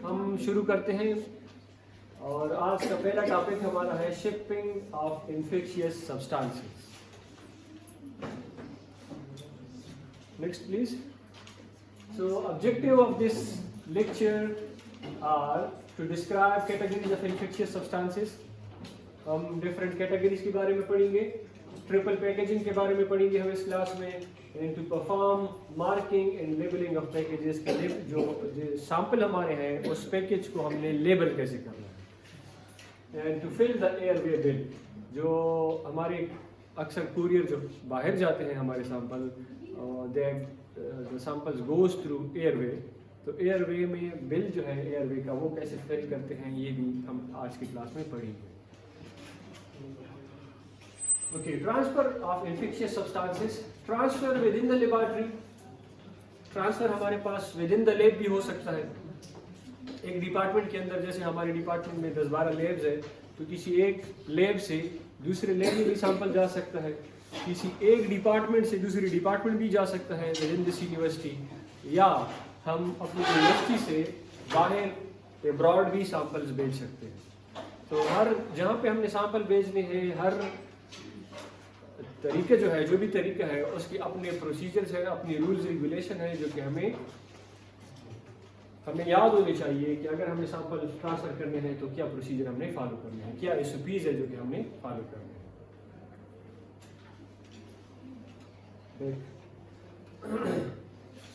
हम शुरू करते हैं और आज का पहला टॉपिक हमारा है shipping of infectious substances. Next please. So objective of this lecture are to describe categories of infectious substances. हम डिफरेंट कैटेगरीज के बारे में पढ़ेंगे, ट्रिपल पैकेजिंग के बारे में पढ़ेंगे हम इस क्लास में, and to perform marking and labelling of packages के लिए जो सैंपल हमारे हैं उस पैकेज को हमने लेबल कैसे करना है, and to fill the airway bill. जो हमारे अक्सर कुरियर जो बाहर जाते हैं हमारे sample, the samples goes through airway, तो एयरवे में बिल जो है एयरवे का वो कैसे फिल करते हैं ये भी हम आज की क्लास में पढ़ेंगे। Okay, transfer of infectious substances, transfer within the laboratory, transfer हमारे पास within the lab भी हो सकता है। एक डिपार्टमेंट के अंदर, जैसे हमारे डिपार्टमेंट में 10-12 लैब्स है, तो किसी एक लैब से दूसरे लैब में भी सैंपल जा सकता है, किसी एक डिपार्टमेंट से दूसरी डिपार्टमेंट भी जा सकता है विद इन दिस यूनिवर्सिटी, या हम अपनी यूनिवर्सिटी से बाहर अब्रॉड भी सैंपल्स भेज सकते हैं। तो हर जहाँ पे हमने सैंपल भेजने हैं, हर तरीके जो है, जो भी तरीका है उसके अपने प्रोसीजर्स है, अपनी रूल्स रेगुलेशन है, जो कि हमें याद होने चाहिए कि अगर हमने सैंपल ट्रांसफर करने हैं तो क्या प्रोसीजर हमने फॉलो करने हैं, क्या एसओपीज है जो कि हमने फॉलो करने हैं।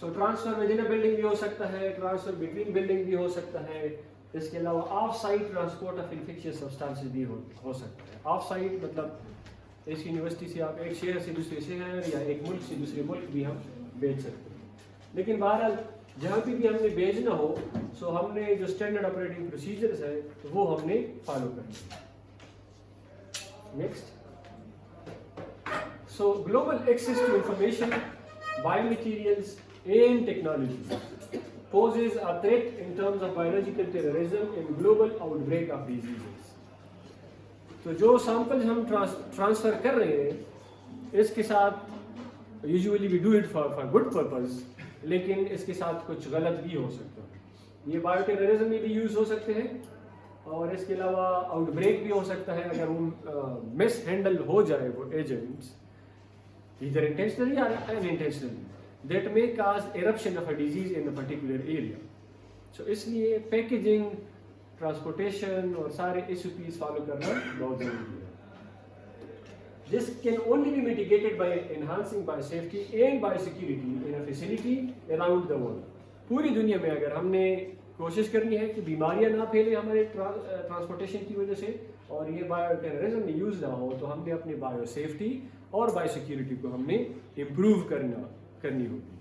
सो transfer with in a building भी हो सकता है, ट्रांसफर बिटवीन बिल्डिंग भी हो सकता है। इसके अलावा of site transport of infectious substances भी हो सकता है। ऑफ साइट मतलब इस यूनिवर्सिटी से आप एक शहर से दूसरे शहर या एक मुल्क से दूसरे मुल्क भी हम भेज सकते हैं। लेकिन बहरहाल जहाँ भी हमने भेजना हो, सो हमने जो स्टैंडर्ड ऑपरेटिंग प्रोसीजर्स है तो वो हमने फॉलो करना है। Next, so global access to information, biomaterials and technology poses a threat in terms of biological terrorism and global outbreak of diseases। तो जो सैंपल हम ट्रांसफ़र कर रहे हैं इसके साथ usually we do it for good purpose, लेकिन इसके साथ कुछ गलत भी हो सकता है। ये बायोटेररिज्म में भी यूज़ हो सकते हैं, और इसके अलावा आउटब्रेक भी हो सकता है अगर वो मिस हैंडल हो जाए वो एजेंट्स, ईदर इंटेंशनली या unintentionally, that may cause eruption of a disease in a particular area. So इसलिए पैकेजिंग, ट्रांसपोर्टेशन और सारे एसओपीज फॉलो करना बहुत जरूरी है। This can only be mitigated by enhancing by safety and by security in a facility around the world. पूरी दुनिया में अगर हमने कोशिश करनी है कि बीमारियां ना फैले हमारे ट्रांसपोर्टेशन की वजह से और ये बायो टेररिज्म में यूज ना हो, तो हमने अपनी बायो सेफ्टी और बायो सिक्योरिटी को हमने इम्प्रूव करनी होगी।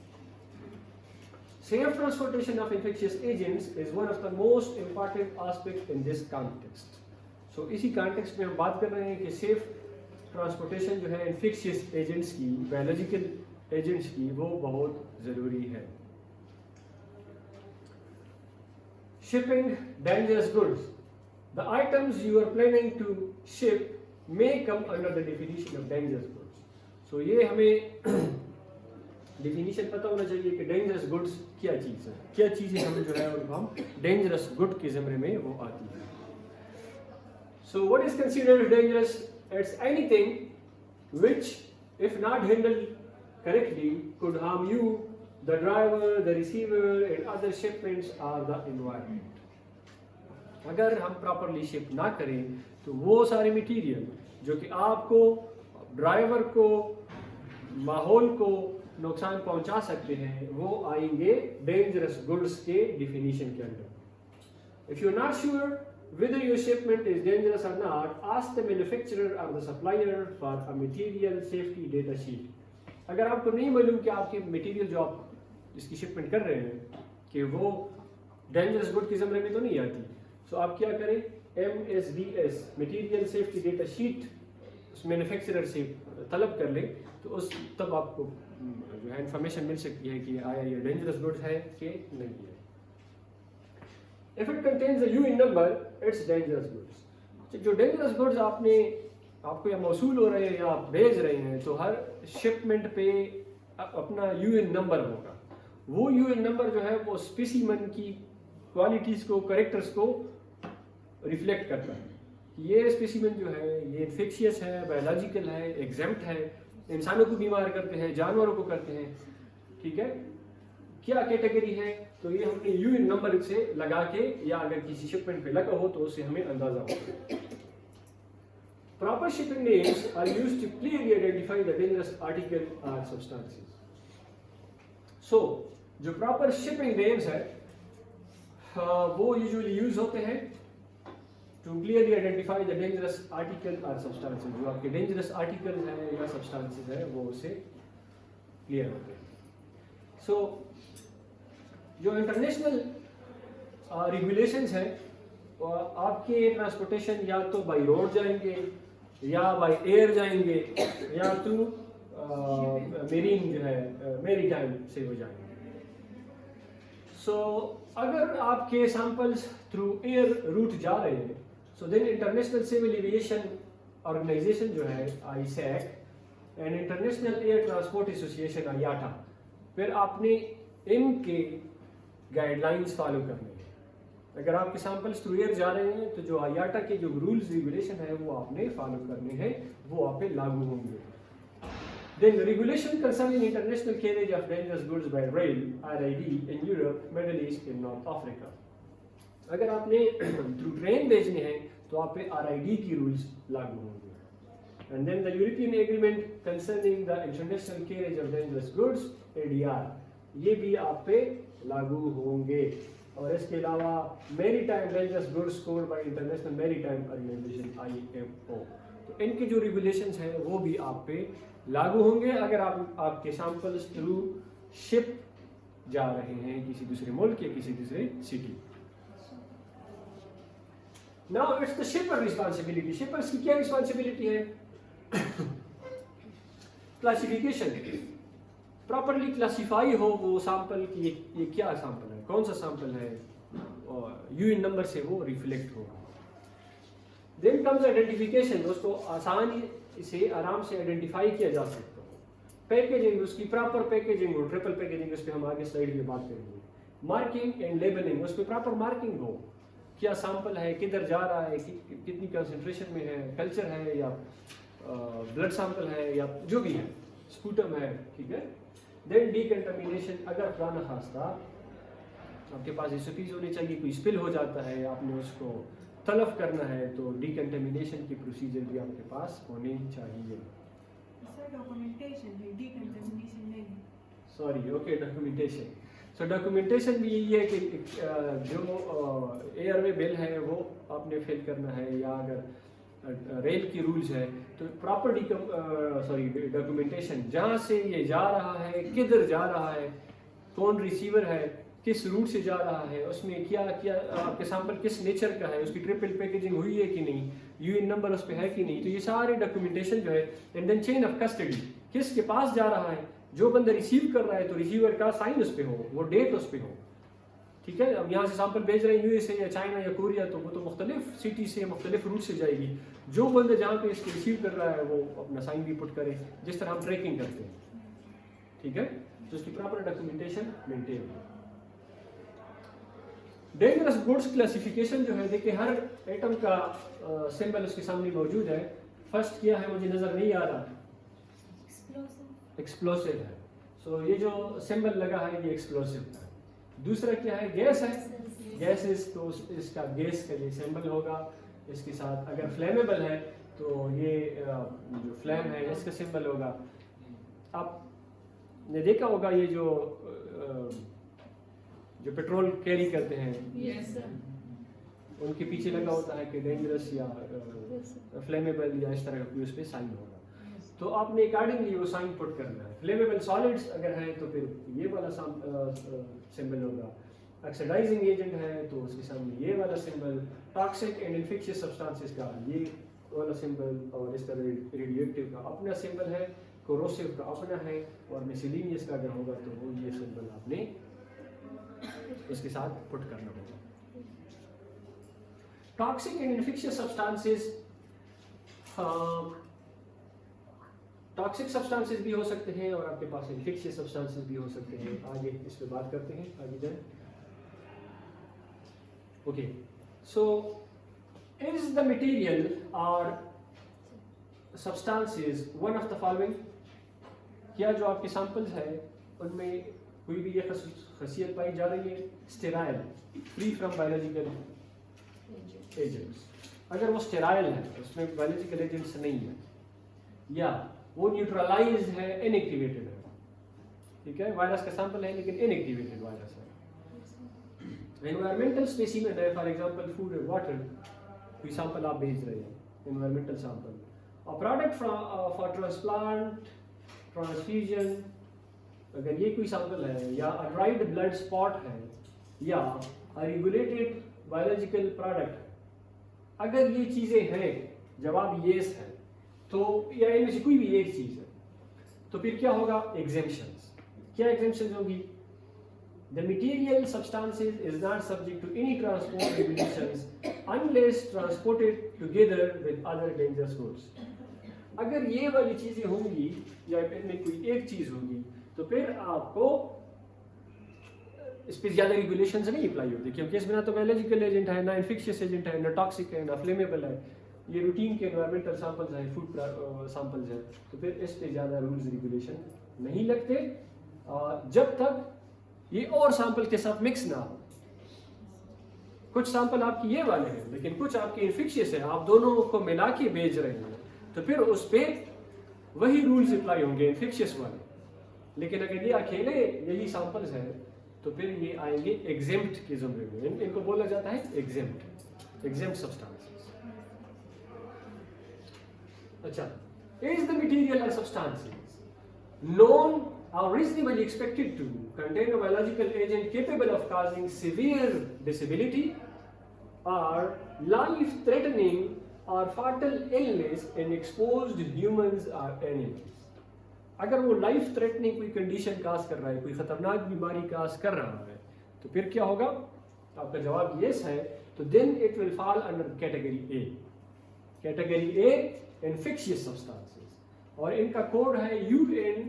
Safe transportation of infectious agents is one of the most important aspects in this context। So इसी context में हम बात कर रहे हैं कि safe transportation जो है infectious agents की, biological agents की, वो बहुत ज़रूरी है। Shipping dangerous goods, the items you are planning to ship may come under the definition of dangerous goods। So ये हमें डिफिनीशन पता होना चाहिए कि डेंजरस गुड्स क्या चीज़ है, क्या चीज़ें हमें जो है उनको हम डेंजरस गुड के ज़मरे में वो आती है। So what is considered dangerous? It's anything which if not handled correctly could harm you, the driver, the receiver and other shipments और द एनवायरनमेंट। अगर हम प्रॉपरली शिप ना करें तो वो सारे मटीरियल जो कि आपको, ड्राइवर को, माहौल को नुकसान पहुंचा सकते हैं, वो आएंगे डेंजरस गुड्स के डिफिनीशन के अंदर। If you are not sure whether your shipment is dangerous or not, ask the manufacturer or the supplier for a material safety data sheet। अगर आपको नहीं मालूम कि आपके मटेरियल जो आप जिसकी शिपमेंट कर रहे हैं कि वो डेंजरस गुड के ज़मरे में तो नहीं आती, सो आप क्या करें, MSDS material safety data sheet उस मैन्युफैक्चरर से तलब कर लें, तो उस तब आपको जो है इंफॉर्मेशन मिल सकती है कि आया ये डेंजरस गुड्स है कि नहीं है। If it contains a UN number, it's dangerous goods। जो डेंजरस गुड्स आपको या मौसूल हो रहे हैं या आप भेज रहे हैं, तो हर शिपमेंट पे अपना UN नंबर होगा। वो UN नंबर जो है वो स्पेसिमन की क्वालिटीज़ को, करेक्टर्स को रिफ्लेक्ट करता है। ये स्पेसिमेन जो है ये इन्फेक्शियस है, बायोलॉजिकल है, एग्जेम्प्ट है, इंसानों को बीमार करते हैं, जानवरों को करते हैं, ठीक है। क्या कैटेगरी है, तो ये हमने यूएन नंबर से लगा के, या अगर किसी शिपमेंट पे लगा हो तो उससे हमें अंदाजा होगा। Proper shipping names are used to clearly identify the dangerous article और सब्सटेंसेस। सो जो प्रॉपर शिपिंग नेम्स है वो यूजुअली यूज होते हैं to clearly identify the dangerous article और सब्सटेंसेस। जो आपके डेंजरस आर्टिकल है या सब्सटेंसेस है वो उससे क्लियर होते हैं। सो जो इंटरनेशनल रेगुलेशंस है आपके ट्रांसपोर्टेशन या तो बाय रोड जाएंगे या बाय एयर जाएंगे या थ्रू मेरीन जो है मेरी टाइम से हो जाएंगे। सो अगर आपके सैंपल्स थ्रू एयर रूट जा रहे हैं so then International Civil Aviation Organization जो है ICAO and International Air Transport Association IATA, फिर आपने इनके गाइडलाइंस फॉलो करने हैं। अगर आपके सैंपल्स थ्रू एयर जा रहे हैं तो जो IATA के जो रूल्स रेगुलेशन है वो आपने फॉलो करने हैं, वो आप पे लागू होंगे। Then regulation concerning international carriage of dangerous goods by rail (RID) in Europe, Middle East and North Africa. अगर आपने थ्रू ट्रेन भेजने हैं तो आप पे RID की रूल्स लागू होंगे। And then the European Agreement concerning the international carriage of dangerous goods (ADR) ये भी आप पे लागू होंगे। और इसके अलावा maritime dangerous goods code by international maritime organisation IMO, तो इनके जो रेगुलेशंस हैं वो भी आप पे लागू होंगे अगर आपके सैंपल्स थ्रू शिप जा रहे हैं किसी दूसरे मुल्क या किसी दूसरे city. Now it's the शिपर responsibility. Shippers की क्या रिस्पांसिबिलिटी है? क्लासिफिकेशन, प्रॉपरली क्लासिफाई हो वो सैंपल की ये क्या सैंपल है, कौन सा सैंपल है, और यूएन नंबर से वो रिफ्लेक्ट हो। देन कम्स आइडेंटिफिकेशन, उसको आसानी से आराम से आइडेंटिफाई किया जा सकता हो। पैकेजिंग, उसकी प्रॉपर पैकेजिंग हो, ट्रिपल पैकेजिंग, उस पर हम आगे स्लाइड में बात करेंगे। मार्किंग एंड लेबलिंग, उस पर प्रॉपर मार्किंग हो, क्या सैंपल है, किधर जा रहा है, कितनी कंसंट्रेशन में है, कल्चर है या ब्लड सैंपल है या जो भी है, स्पूटम है, ठीक है। देन डीकंटामिनेशन, अगर पुराना खासा आपके पास SOPs होने चाहिए, कोई स्पिल हो जाता है आपने उसको तलफ करना है तो डीकंटामिनेशन की प्रोसीजर भी आपके पास होनी चाहिए। सर डॉक्यूमेंटेशन है, डीकंटामिनेशन नहीं। Sorry, okay, documentation. So documentation भी यही है कि जो एयरवे बिल है वो आपने फिल करना है, या अगर रेल की रूल्स है तो प्रॉपर डॉक्यूमेंटेशन, जहाँ से ये जा रहा है, किधर जा रहा है, कौन रिसीवर है, किस रूट से जा रहा है, उसमें क्या क्या आपके सैंपल किस नेचर का है, उसकी ट्रिपल पैकेजिंग हुई है कि नहीं, यूएन नंबर उस पर है कि नहीं, तो ये सारे डॉक्यूमेंटेशन जो है। And then chain of custody, किसके पास जा रहा है, जो बंदा रिसीव कर रहा है तो रिसीवर का साइन उस पर हो, वो डेट उस पर हो, ठीक है। अब यहाँ से सैंपल भेज रहे हैं USA या चाइना या कोरिया, तो वो तो मुख्तलिफ सिटी से मुख्तलिफ रूट से जाएगी। जो बंदा जहाँ पे इसको रिसीव कर रहा है वो अपना साइन भी पुट करे, जिस तरह हम ट्रैकिंग करते हैं, ठीक है। तो उसकी प्रॉपर डॉक्यूमेंटेशन मेंटेन हो। डेंजरस गुड्स क्लासिफिकेशन जो है, देखिए हर आइटम का सिंबल उसके सामने मौजूद है। फर्स्ट क्या है मुझे नजर नहीं आ रहा, एक्सप्लोसिव है। सो ये जो सिंबल लगा है ये एक्सप्लोसिव है। दूसरा क्या है, गैस है, गैसेस, तो इसका गैस का ये सिंबल होगा। इसके साथ अगर फ्लेमेबल है तो ये जो फ्लेम है इसका सिंबल होगा। आपने देखा होगा ये जो पेट्रोल कैरी करते हैं, यस सर, उनके पीछे लगा होता है कि डेंजरस या फ्लेमेबल या इस तरह का कोई उस पर साइन होगा, तो आपने अकॉर्डिंगली वो साइन पुट करना है। फ्लेमेबल सॉलिड्स अगर है तो फिर ये वाला सिंबल होगा। ऑक्सीडाइजिंग एजेंट है तो उसके सामने ये वाला symbol. Toxic and infectious substances का ये वाला सिंबल, और इस तरह रेडियोएक्टिव का अपना सिंबल है, कोरोसिव का अपना है, और मिसलिनियस का अगर होगा तो वो ये सिंबल आपने उसके साथ पुट करना होगा। Toxic and infectious substances, toxic substances भी हो सकते हैं और आपके पास इन्फेक्शियस सब्सटेंसेस भी हो सकते हैं। आगे इस पे बात करते हैं, आगे जाए। Okay, so is the material or substances one of the following? क्या जो आपके सैंपल्स है उनमें कोई भी ये खसियत पाई जा रही है? Sterile, free from biological agents. अगर वो स्टेराइल है, उसमें बायोलॉजिकल एजेंट्स नहीं है, या वो न्यूट्रलाइज है, इनएक्टिवेटेड है, ठीक है, वायरस का सैंपल है लेकिन इनएक्टिवेटेड वायरस है। एनवायरमेंटल स्पेसिमेन है, for example food and water, कोई सैंपल आप भेज रहे हैं, एनवायरमेंटल सैंपल, और प्रोडक्ट फॉर ट्रांसप्लांट, ट्रांसफ्यूजन, अगर ये कोई सैंपल है, या ड्राइड ब्लड स्पॉट है, या रेगुलेटेड बायोलॉजिकल प्रोडक्ट, अगर ये चीज़ें हैं, जवाब येस है, तो या इनमें से कोई भी एक चीज़ है, तो फिर क्या होगा? एग्जेम्पशंस। क्या एग्जेम्पशंस होगी? The material substances is not subject to any transport regulations unless transported together with other dangerous goods. अगर ये वाली चीजें होंगी या इनमें कोई एक चीज होगी तो फिर आपको इस पर ज्यादा रेगुलेशंस नहीं अप्लाई होती, क्योंकि इसमें ना तो बायोलॉजिकल एजेंट है, ना इन्फेक्शियस एजेंट है, ना टॉक्सिक है, ना फ्लेमेबल है, ये रूटीन के एनवायरमेंटल सैंपल्स हैं, फूड सैंपल्स हैं, तो फिर इस पे ज्यादा रूल्स रेगुलेशन नहीं लगते जब तक ये और सैंपल के साथ मिक्स ना हो। कुछ सैंपल आपके ये वाले हैं लेकिन कुछ आपके इन्फेक्शियस है, आप दोनों को मिला के भेज रहे हैं, तो फिर उस पे वही रूल्स अप्लाई होंगे इन्फेक्शियस वाले। लेकिन अगर ये अकेले यही सैंपल्स हैं तो फिर ये आएंगे एग्जेम्प्ट के जुमरे में, इनको बोला जाता है एग्जेम्प्ट सब्सटेंसेस। अच्छा, इज द मटेरियल और substances known are reasonably expected to contain a biological agent capable of causing severe disability or life-threatening or fatal illness in exposed humans or animals. अगर वो लाइफ थ्रेटनिंग कोई condition काज कर रहा है, कोई खतरनाक बीमारी काज कर रहा है, तो फिर क्या होगा? आपका जवाब यस है, तो then it will fall under category A. Category A infectious substances, और इनका कोड है UN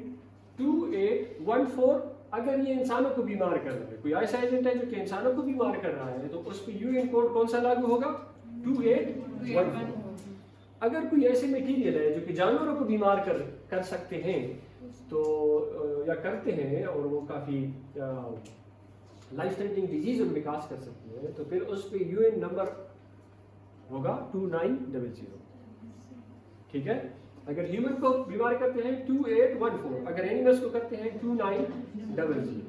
2814। अगर ये इंसानों को बीमार कर रहा है, कोई ऐसा एजेंट है जो कि इंसानों को बीमार कर रहा है, तो उस पर UN कोड कौन सा लागू होगा? 2814। अगर कोई ऐसे मटेरियल है जो कि जानवरों को बीमार कर सकते हैं तो या करते हैं और वो काफ़ी लाइफ थ्रेटनिंग डिजीज उनमें काज कर सकती है, तो फिर उस पर UN नंबर होगा 2900। ठीक है, अगर ह्यूमन को बीमार करते हैं 2814, अगर एनिमल्स को करते हैं 2900।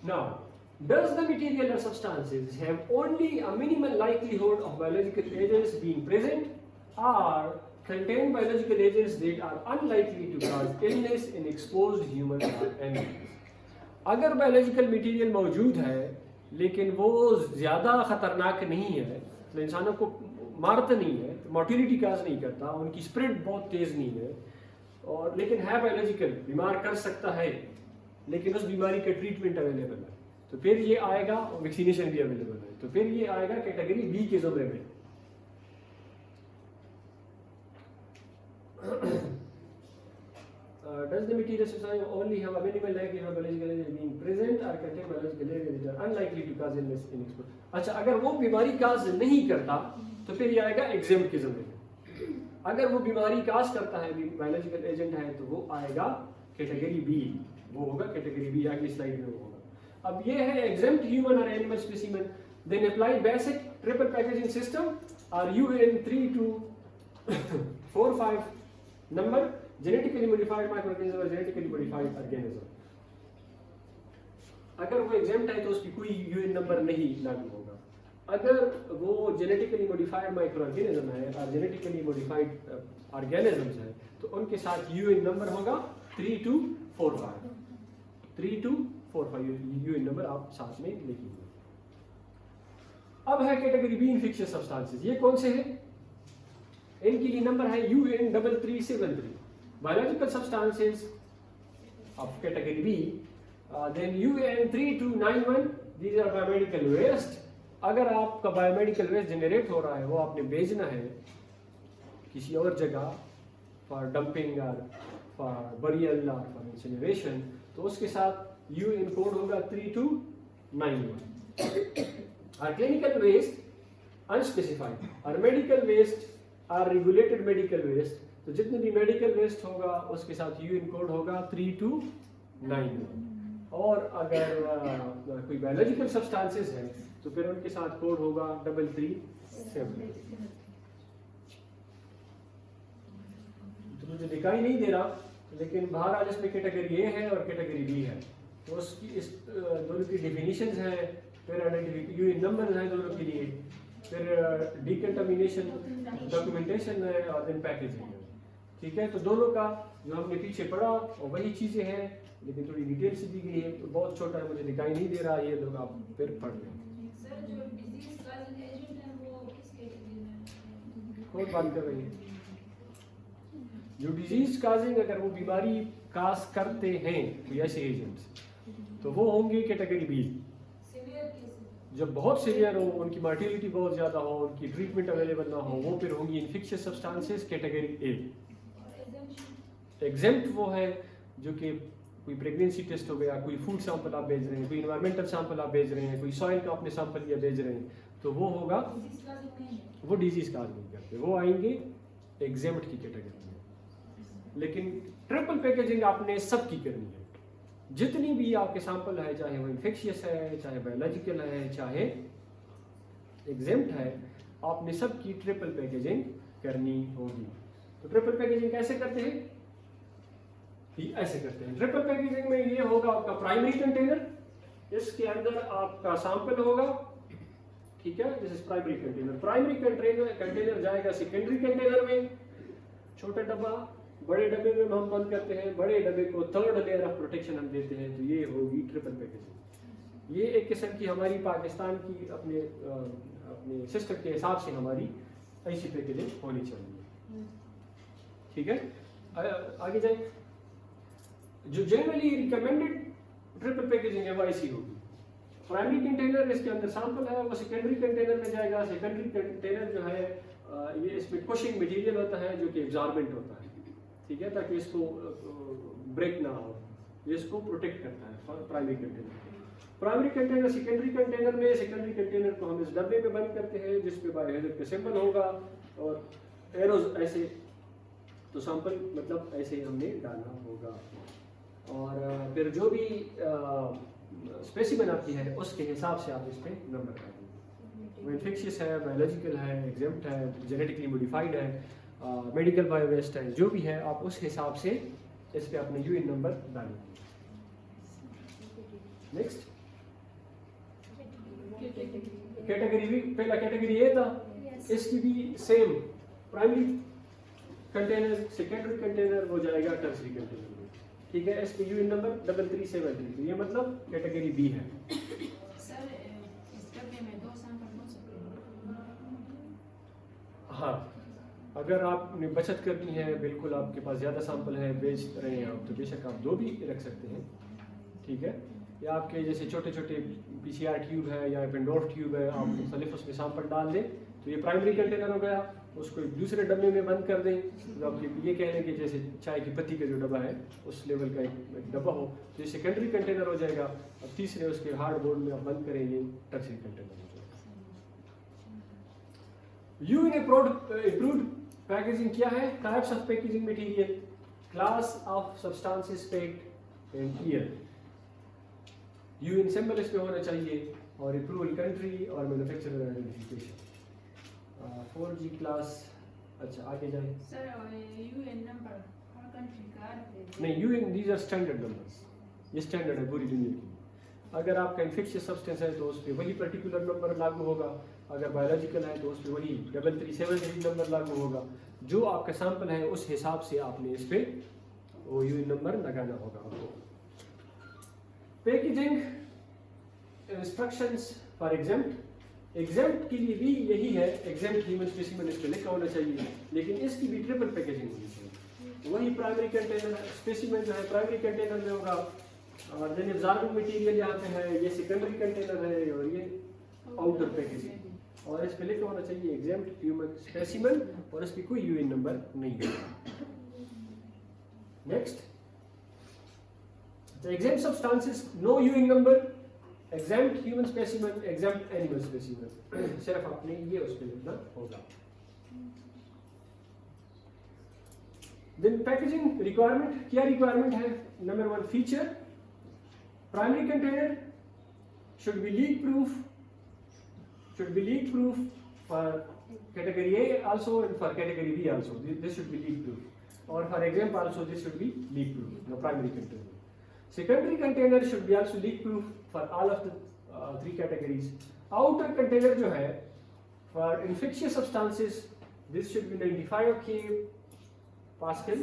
Now, does the material or substances have only a minimal likelihood of biological agents being present, or contain biological agents that are unlikely to cause illness in exposed humans or animals? अगर biological material मौजूद है लेकिन वो ज़्यादा ख़तरनाक नहीं है, तो इंसानों को मारता नहीं है, मोर्टिलिटी काज नहीं करता, उनकी स्प्रेड बहुत तेज़ नहीं है, और लेकिन है बायोलॉजिकल, बीमार कर सकता है, लेकिन उस बीमारी का ट्रीटमेंट अवेलेबल है, तो फिर ये आएगा, और वैक्सीनेशन भी अवेलेबल है, तो फिर ये आएगा कैटेगरी बी के जुमरे में। Does the material substance only have a minimal likelihood of biological agent being present or contain biological agents that are unlikely to cause illness in exposure? अच्छा, अगर वो बीमारी काज नहीं करता तो फिर ये आएगा एग्जेम्प्ट के जुमरे में। अगर वो बीमारी काज करता है, बायोलॉजिकल एजेंट है, तो वो आएगा कैटेगरी बी, वो होगा कैटेगरी बी, आगे स्लाइड में होगा। अब ये है एग्जेम्प्ट ह्यूमन और animal specimen, then apply basic triple packaging system और UN 3245 number, genetically modified microorganism और जेनेटिकली मॉडिफाइड ऑर्गेनिज्म। अगर वो एग्जेम्प्ट है तो उसकी कोई UN नंबर नहीं लागू होगा। अगर वो जेनेटिकली मॉडिफाइड माइक्रोऑर्गेनिज्म है और जेनेटिकली मॉडिफाइड ऑर्गेनिजम्स है तो उनके साथ UN नंबर होगा 3245। 3245 UN नंबर आप साथ में लिखिए। अब है कैटेगरी बी इन्फेक्शियस सब्सटेंसेस, ये कौन से हैं? इनके लिए नंबर है UN 3373। Biological substances of category B, then UN 3291, these are biomedical waste. अगर आपका बायोमेडिकल वेस्ट जनरेट हो रहा है, वो आपने भेजना है किसी और जगह फॉर डंपिंग और फॉर बरियल और फॉर इंसिनरेशन, तो उसके साथ UN कोड होगा 3291। 91. Our clinical waste unspecified. Our medical waste are regulated medical waste. तो जितने भी मेडिकल वेस्ट होगा उसके साथ यूएन कोड होगा 3291. और अगर कोई बायोलॉजिकल सब्सटेंसेस है तो फिर उनके साथ कोड होगा 337. तो मुझे दिखाई नहीं दे रहा, लेकिन बहरहाल इसमें कैटेगरी ए है और कैटेगरी बी है. तो उसकी इस दोनों की डिफिनीशंस हैं, फिर यूएन नंबर हैं दोनों के लिए, फिर डिकंटामिनेशन डॉक्यूमेंटेशन है और देन पैकेजिंग है. ठीक है, तो दोनों का जो हमने पीछे पढ़ा और वही चीज़ें हैं, लेकिन थोड़ी डिटेल से दी गई है. तो बहुत छोटा है, मुझे दिखाई नहीं दे रहा, ये लोग आप फिर पढ़ लें. सर जो डिजीज काजिंग एजेंट है वो किस कैटेगरी में है? कौन बात कर रही है? जो डिजीज काजिंग, अगर वो बीमारी काज करते हैं कोई ऐसे एजेंट्स, तो वो होंगे कैटेगरी बी. सीवियर केसेस जब बहुत सीवियर हो, उनकी मार्टिलिटी बहुत ज़्यादा हो, उनकी ट्रीटमेंट अवेलेबल ना हो, वो फिर होंगी इन्फेक्शियस सब्सटेंसेस कैटेगरी ए. और एग्जेम्पशन एग्जेम्प्ट वो है जो कि कोई प्रेगनेंसी टेस्ट हो गया, कोई फूड सैंपल आप भेज रहे हैं, कोई इन्वायरमेंटल सैंपल आप भेज रहे हैं, कोई सॉइल का आपने सैंपल लिया भेज रहे हैं, तो वो होगा, डिजीज काजिंग नहीं है. वो डिजीज काज नहीं करते, वो आएंगे एग्जेम्प्ट की कैटेगरी में. लेकिन ट्रिपल पैकेजिंग आपने सबकी करनी है. जितनी भी आपके सैंपल है, चाहे वो इन्फेक्शियस है, चाहे बायोलॉजिकल है, चाहे एग्जेम्प्ट है, आपने सबकी ट्रिपल पैकेजिंग करनी होगी. तो ट्रिपल पैकेजिंग कैसे करते हैं? ये ऐसे करते हैं. ट्रिपल पैकेजिंग में ये होगा आपका प्राइमरी कंटेनर, इसके अंदर आपका सैंपल होगा. ठीक है, this is primary container. Primary container जाएगा सेकेंडरी कंटेनर में, छोटा डब्बा. बड़े डब्बे में हम बंद करते हैं, बड़े डब्बे को थर्ड लेयर ऑफ प्रोटेक्शन हम देते हैं. तो ये होगी ट्रिपल पैकेजिंग. ये एक किस्म की हमारी पाकिस्तान की अपने सिस्टम के हिसाब से हमारी ऐसी पैकेजिंग होनी चाहिए. ठीक है, आगे जाए. जो जनरली रिकमेंडेड ट्रिपल पैकेजिंग है वो ऐसी होगी. प्राइमरी कंटेनर, इसके अंदर सैंपल है, वो सेकेंडरी कंटेनर में जाएगा. सेकेंडरी कंटेनर जो है ये इसमें कुशिंग मटेरियल होता है जो कि एब्जॉर्बेंट होता है. ठीक है, ताकि इसको ब्रेक ना हो, ये इसको प्रोटेक्ट करता है. Primary container, primary container secondary container में, सेकेंडरी कंटेनर को हम इस डब्बे में बंद करते हैं जिस पे बायोहैजर्ड का सिंबल होगा और एरोज ऐसे. तो सैंपल मतलब ऐसे हमने डालना होगा. और फिर जो भी स्पेसिमेन आपकी है उसके हिसाब से आप इस पे नंबर डालेंगे. वो इन्फेक्शियस है, बायोलॉजिकल है, एग्जेम्प्ट है, जेनेटिकली मॉडिफाइड है, मेडिकल बायोवेस्ट है, जो भी है आप उस हिसाब से इस पे अपने यूएन नंबर डालेंगे. Next category B. पहला कैटेगरी ए था, इसकी भी same primary container, secondary container, वो जाएगा टर्सरी कंटेनर में. ठीक है, इसके यूएन नंबर 3373. ये मतलब कैटेगरी बी है. सर इस डब्बे में 2 सैंपल हो सकते हैं. हाँ, अगर आपने बचत करनी है, बिल्कुल आपके पास ज़्यादा सैंपल है, बेच रहे हैं आप, तो बेशक आप 2 भी रख सकते हैं. ठीक है, या आपके जैसे छोटे छोटे पीसीआर ट्यूब है या पेंडोर्फ ट्यूब है, आप मुख्तलिफ उसमें सैंपल डाल दें. तो ये प्राइमरी कंटेनर हो गया, उसको एक दूसरे डब्बे में बंद कर दें. तो आप ये कह लें कि जैसे चाय की पत्ती का जो डब्बा है उस लेवल का एक डब्बा हो, तो ये सेकेंडरी कंटेनर हो जाएगा. अब तीसरे उसके हार्ड बोर्ड में आप बंद करेंगे, टर्सरी कंटेनर हो जाएगा. यूएन अप्रूव्ड पैकेजिंग क्या है? Types of packaging material, class of substances packed and year. UN symbol इस पे होना चाहिए और अप्रूवल कंट्री और मैन्युफैक्चरर आइडेंटिफिकेशन. 4G class. अच्छा आगे जाए. सर यूएन नंबर हर कंट्री का है. नहीं, UN these are standard numbers. ये स्टैंडर्ड है पूरी दुनिया की. अगर आपका इन्फेक्शियस सब्सटेंस है तो उस पर वही पर्टिकुलर नंबर लागू होगा. अगर बायोलॉजिकल है तो उस पर वही 3373 नंबर लागू होगा. जो आपका सैंपल है उस हिसाब से आपने इस पे वो यूएन नंबर लगाना होगा आपको. Packaging instructions for exempt. Exempt के लिए भी यही है, एग्जेम्प्ट ह्यूमन स्पेसिमेन इस पे लिखा होना चाहिए, लेकिन इसकी भी ट्रिपल पैकेजिंग होनी चाहिए. वही प्राइमरी कंटेनर स्पेसिमेन जो है प्राइमरी कंटेनर में होगा, और देन एब्जॉर्बिंग मटेरियल यहाँ पे है, ये सेकेंडरी कंटेनर है और ये आउटर पैकेजिंग. और इस पे लिखा होना चाहिए एग्जेम्प्ट ह्यूमन स्पेसिमेन और इस पे कोई यूएन नंबर नहीं है. Next, the exempt substances no UN number, exempt human specimen, exempt animal specimen, सिर्फ आपने ये उस पर लिखना होगा। देन पैकेजिंग रिक्वायरमेंट, क्या रिक्वायरमेंट है? Number 1 feature, primary container should be leak proof for category A also and for category B also. This should be leak proof. Or for example also this should be leak proof, the primary container. Secondary container should be also leak proof for all of the 3 categories. Outer container जो है for infectious substances, this should be 95 K Pascal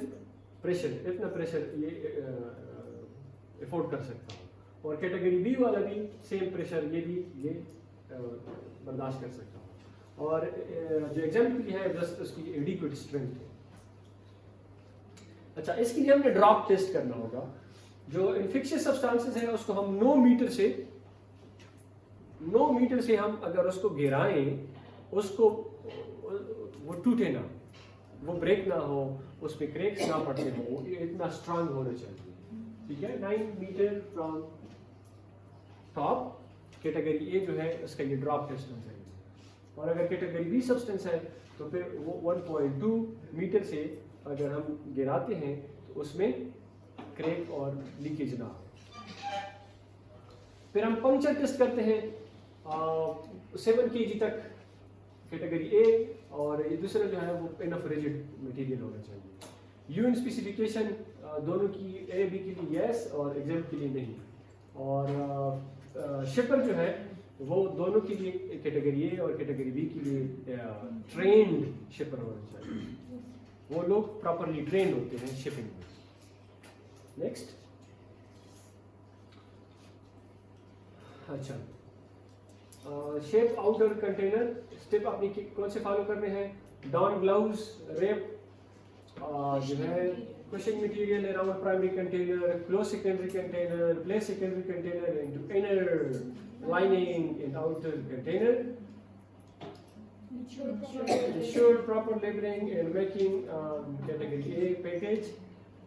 pressure. इतना pressure ये afford कर सकता हूँ। और category B वाला भी सेम प्रेशर, ये भी ये बर्दाश्त कर सकता हूँ। और जो एग्जाम्पल है जस्ट उसकी एडिक्वेट स्ट्रेंथ है। अच्छा, इसके लिए हमने ड्रॉप टेस्ट करना होगा। जो इन्फेक्शियस सब्सटेंसेस है उसको हम 9 मीटर से हम अगर उसको गिराएं, उसको वो टूटे ना, वो ब्रेक ना हो, उसमें क्रैक्स ना पड़ते हो, इतना स्ट्रांग होना चाहिए। ठीक है, 9 metre from top category A जो है उसका ये ड्रॉप टेस्ट होना चाहिए। और अगर कैटेगरी बी सब्सटेंस है तो फिर वो 1.2 मीटर से अगर हम गिराते हैं तो उसमें क्रैक और लीकेज ना हो। फिर हम पंक्चर टेस्ट करते हैं 7 kg तक कैटेगरी ए, और ये दूसरा जो है वो इनफ रिजिड मटेरियल होना चाहिए। यूएन स्पेसिफिकेशन दोनों की ए बी के लिए यस और एग्जाम के लिए नहीं। और शिपर जो है वो दोनों के लिए, कैटेगरी ए और कैटेगरी बी के लिए ट्रेन्ड शिपर होना चाहिए। वो लोग प्रॉपरली ट्रेन होते हैं शिपिंग में। नेक्स्ट, अच्छा, शेप आउटर कंटेनर स्टेप आपने कौन से फॉलो करने हैं? डॉन ग्लव्स, रेप जो है pushing material around primary container, close secondary container, place secondary container into inner lining in outer container. Ensure proper labeling and making category A package.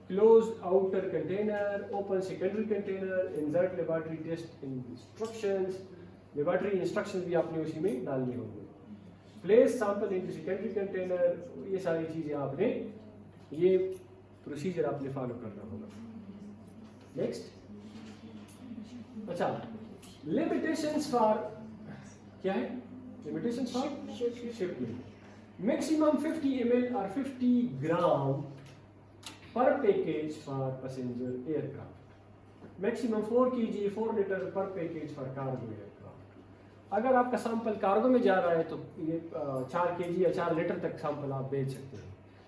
Close outer container, open secondary container, insert laboratory test instructions. Laboratory instructions भी आपने उसी में डालनी होंगी। Place sample into secondary container, ये सारी चीजें आपने ये प्रोसीजर आपने फॉलो करना होगा। नेक्स्ट, अच्छा, लिमिटेशंस फॉर क्या है? Limitations for shipment. Maximum 50 ml और 50 ग्राम पर package for passenger aircraft. Maximum 4 kg 4 litre पर पैकेज फॉर कार्गो एयरक्राफ्ट। अगर आपका सैंपल कार्गो में जा रहा है तो ये 4 kg या 4 लीटर तक सैंपल आप भेज सकते हैं।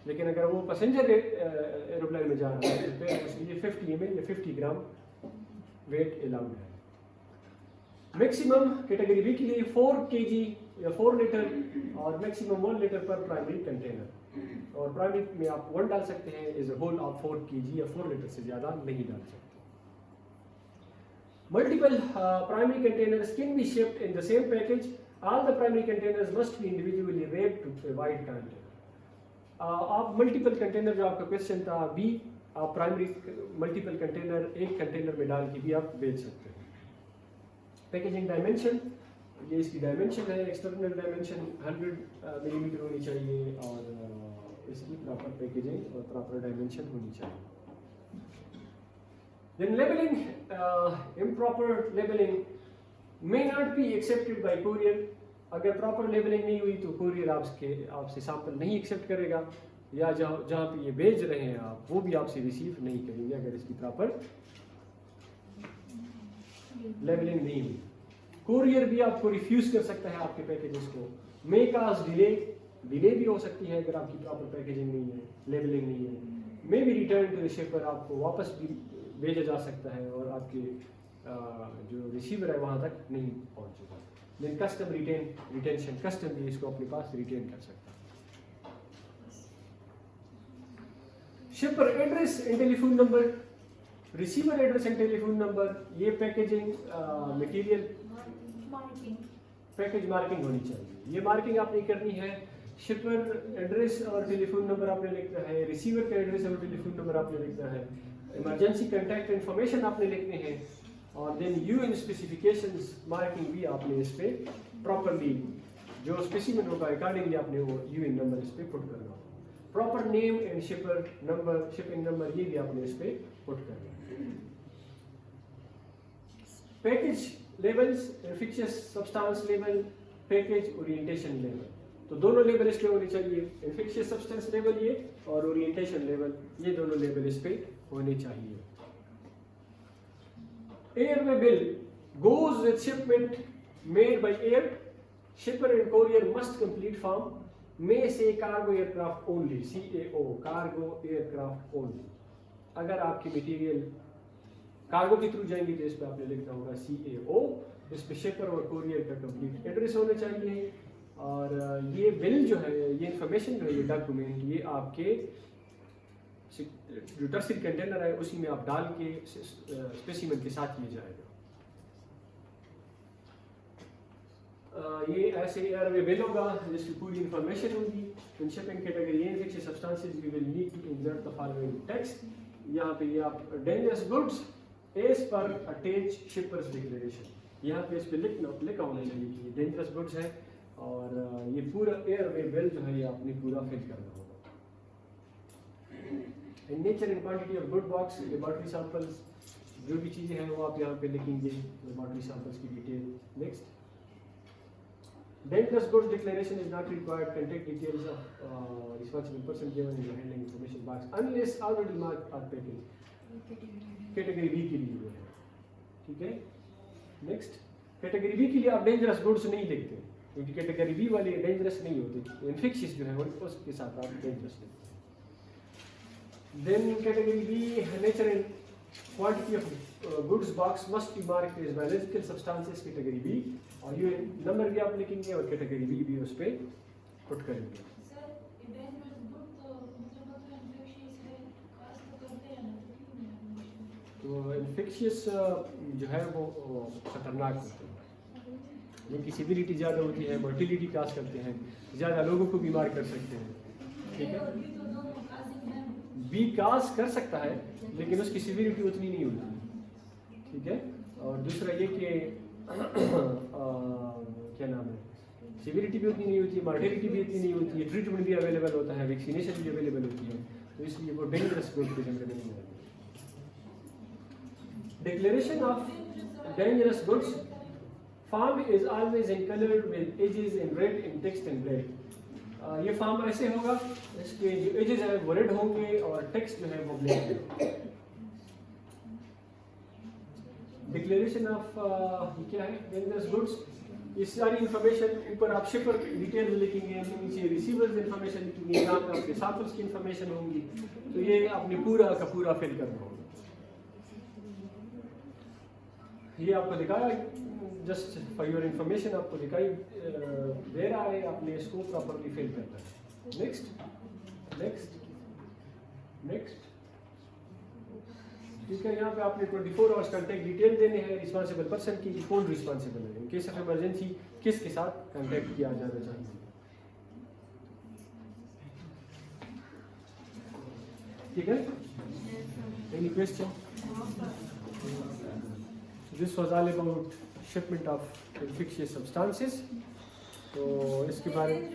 लेकिन अगर वो पैसेंजर एरोप्लेन में जा रहा है तो फिर उसके लिए 50 ml या 50 ग्राम वेट अलाउड है। मैक्सिमम कैटेगरी बी के लिए 4 kg या 4 लीटर और मैक्सिमम 1 लीटर पर प्राइमरी कंटेनर। और प्राइमरी में आप 1 डाल सकते हैं, एज अ होल आप 4 kg या 4 लीटर से ज़्यादा नहीं डाल सकते। Multiple primary containers can be shipped in the same package. All the primary containers must be individually wrapped to provide container. आप मल्टीपल कंटेनर, जो आपका क्वेश्चन था बी, आप प्राइमरी मल्टीपल कंटेनर एक कंटेनर में डाल के भी आप बेच सकते हैं। पैकेजिंग डायमेंशन, ये इसकी डायमेंशन है। एक्सटर्नल डायमेंशन 100 मिलीमीटर होनी चाहिए और इसकी प्रॉपर पैकेजिंग और प्रॉपर डायमेंशन होनी चाहिए। Then labeling, improper labeling may not be accepted by courier. अगर प्रॉपर लेबलिंग नहीं हुई तो कोरियर आपसे सैंपल नहीं एक्सेप्ट करेगा, या जहाँ पे ये भेज रहे हैं आप वो भी आपसे रिसीव नहीं करेंगे अगर इसकी प्रॉपर लेबलिंग नहीं हुई। कोरियर भी आपको रिफ्यूज कर सकता है आपके पैकेजेस को। मे काज डिले भी हो सकती है अगर आपकी प्रॉपर पैकेजिंग नहीं है, लेबलिंग नहीं है। May be return to the shipper, आपको वापस भी भेजा जा सकता है और आपके जो रिसीवर है वहाँ तक नहीं पहुँचेगा। देन कस्टम रिटेंशन, कस्टम भी इसको अपने पास रिटेन कर सकता है। शिपर address and telephone number, receiver address and telephone number, ये पैकेजिंग मटेरियल पैकेज मार्किंग होनी चाहिए। ये मार्किंग आपने करनी है। शिपर एड्रेस और टेलीफोन नंबर आपने लिखना है, रिसीवर का एड्रेस और टेलीफोन नंबर आपने लिखना है, इमरजेंसी कॉन्टैक्ट इन्फॉर्मेशन आपने लिखने हैं, और देन यूएन स्पेसिफिकेशंस मार्किंग भी आपने इस पे प्रॉपरली जो स्पेसिमेन होगा अकॉर्डिंगली आपने वो यूएन नंबर इस पे पुट करना होगा। Proper name and शिपर number, shipping number, ये भी आपने इस पे पुट करना है। Package levels, infectious substance level, package orientation level, तो दोनों लेवल इस पे होने चाहिए। इन्फेक्शियस सब्सटेंस लेवल ये और ओरिएंटेशन लेवल, ये दोनों लेवल इस पे होने चाहिए। Airway bill goes with shipment made by air. Shipper and courier must complete form. May say cargo aircraft only, CAO, cargo aircraft only. अगर आपकी मटेरियल कार्गो के थ्रू जाएंगी तो इस पे आपने लिखना होगा CAO। इस पे शिपर और कोरियर का कंप्लीट एड्रेस होना चाहिए। और ये बिल जो है, ये इंफॉर्मेशन जो है, ये डॉक्यूमेंट, ये आपके जो टर्सरी कंटेनर है उसी में आप डाल के स्पेसिमेन के साथ ये जाएगा। ये ऐसे एयरवे बिल होगा जिसकी पूरी इंफॉर्मेशन होगी। In shipping category infectious substances we will need to insert the following text. यहाँ पे ये आप dangerous goods as per attach shipper's declaration, यहाँ पे इस पे लिखा होना चाहिए कि ये डेंजरस गुड्स है और ये पूरा एयरवे बिल जो है ये आपने पूरा फिल करना होगा। In nature and quantity of good box, laboratory samples, जो भी चीज़ें हैं वो आप यहाँ पे लिखेंगे, laboratory samples की detail. Next, dangerous goods declaration is not required. Contact details of responsible person given in the handling information box unless already marked or packaged. Category B के लिए है, ठीक है। Next, category B के लिए आप dangerous goods नहीं लिखते क्योंकि category B वाले dangerous नहीं होते, infectious जो है उसके साथ आप dangerous लिखते हैं। Then category B, nature and quantity of goods box must be marked as biological substances, category B, और ये नंबर भी आप लिखेंगे और category B भी उस पे पुट करेंगे। तो इन्फेक्शियस जो है वो खतरनाक होते हैं, इनकी सिविलिटी ज़्यादा होती है, मोर्टिलिटी काज करते हैं, ज़्यादा लोगों को बीमार कर सकते हैं, ठीक है। बी काज कर सकता है लेकिन उसकी सिविलिटी उतनी नहीं होती, ठीक है। और दूसरा ये कि क्या नाम है, सिविलिटी भी उतनी नहीं होती है, मॉर्टेलिटी भी इतनी नहीं होती है, ट्रीटमेंट भी अवेलेबल होता है, वैक्सीनेशन भी अवेलेबल होती है, तो इसलिए वो डेंजरस गुड के अंदर नहीं है। Declaration of dangerous goods form is always encoloured with edges in red in text and black. ये फॉर्म ऐसे होगा, इसके जो एजेस है वो रेड होंगे और टेक्स्ट जो है वो ब्लैक है। डिक्लेरेशन ऑफ क्या है, डेंजरस गुड्स, ये सारी इंफॉर्मेशन ऊपर आप शिपर डिटेल लिखेंगे, नीचे रिसीवर्स इंफॉर्मेशन लिखेंगे, यहाँ पे आपके सैंपल्स की इंफॉर्मेशन होंगी, तो ये आपने पूरा का पूरा फिल करना होगा। ये आपको दिखाया जस्ट फॉर योर इंफॉर्मेशन, आपको दिखाई दे रहा है, आपने इसको प्रॉपर्ली फिल करना है। नेक्स्ट नेक्स्ट नेक्स्ट, ठीक है। यहाँ पे आपने 24 आवर्स कांटेक्ट डिटेल देने हैं रिस्पॉन्सिबल पर्सन की, कौन रिस्पॉन्सिबल है, इन केस ऑफ इमरजेंसी किसके साथ कांटेक्ट किया जाना चाहिए, ठीक है। Any question? This was all about shipment of infectious substances. तो इसके बारे में